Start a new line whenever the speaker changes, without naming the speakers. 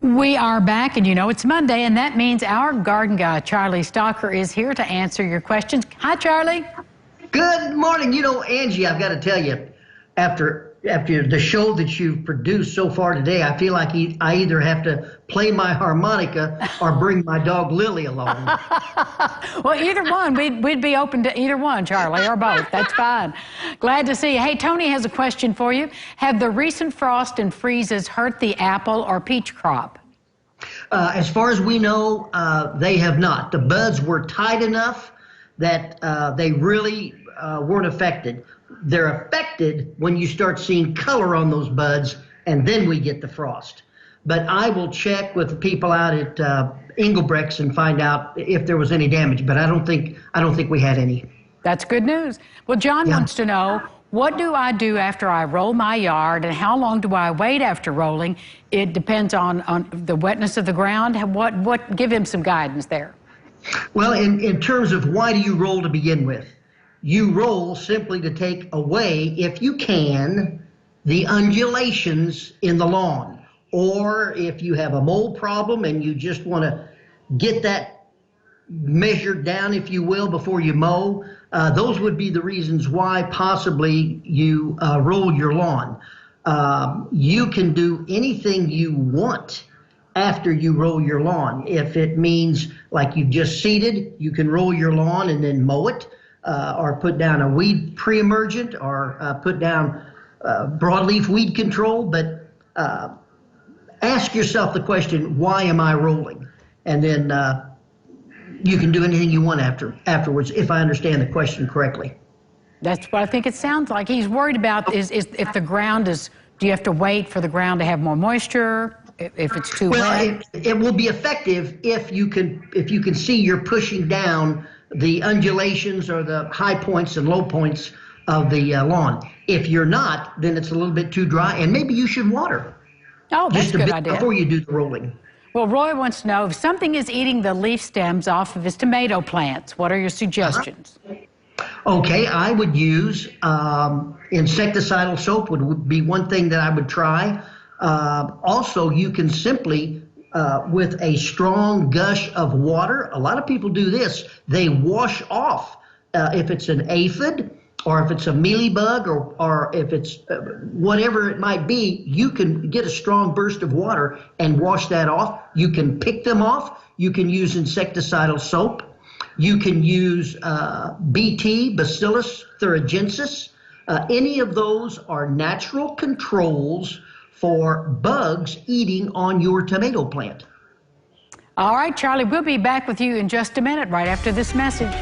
We are back, and you know it's Monday, and that means our garden guy, Charlie Stalker, is here to answer your questions. Hi, Charlie.
Good morning. You know, Angie, I've got to tell you, after the show that you've produced so far today, I feel like I either have to play my harmonica or bring my dog Lily along.
Well, either one. We'd be open to either one, Charlie, or both. That's fine. Glad to see you. Hey, Tony has a question for you. Have the recent frost and freezes hurt the apple or peach crop?
As far as we know, they have not. The buds were tight enough that they really weren't affected. They're affected when you start seeing color on those buds, and then we get the frost. But I will check with the people out at Engelbrecht's and find out if there was any damage. But I don't think we had any.
That's good news. Well, John wants to know, what do I do after I roll my yard, and how long do I wait after rolling? It depends on the wetness of the ground. Give him some guidance there.
Well, in terms of why do you roll to begin with? You roll simply to take away, if you can, the undulations in the lawn. Or if you have a mold problem and you just want to get that measured down, if you will, before you mow, those would be the reasons why possibly you roll your lawn. You can do anything you want after you roll your lawn. If it means, like you've just seeded, you can roll your lawn and then mow it, or put down a weed pre-emergent, or put down broadleaf weed control. But ask yourself the question, why am I rolling? And then you can do anything you want afterwards, if I understand the question correctly.
That's what I think it sounds like. He's worried about is if the ground is, do you have to wait for the ground to have more moisture? If it's too wet?
It will be effective if you can see you're pushing down the undulations or the high points and low points of the lawn. If you're not, then it's a little bit too dry, and maybe you should water.
Oh, that's a good idea.
Before you do the rolling.
Well, Roy wants to know, if something is eating the leaf stems off of his tomato plants, what are your suggestions?
Okay, I would use insecticidal soap would be one thing that I would try. Also, you can simply, with a strong gush of water, a lot of people do this, they wash off, if it's an aphid, or if it's a mealybug, or if it's whatever it might be, you can get a strong burst of water and wash that off. You can pick them off. You can use insecticidal soap. You can use BT, Bacillus thuringiensis. Any of those are natural controls for bugs eating on your tomato plant.
All right, Charlie, we'll be back with you in just a minute, right after this message.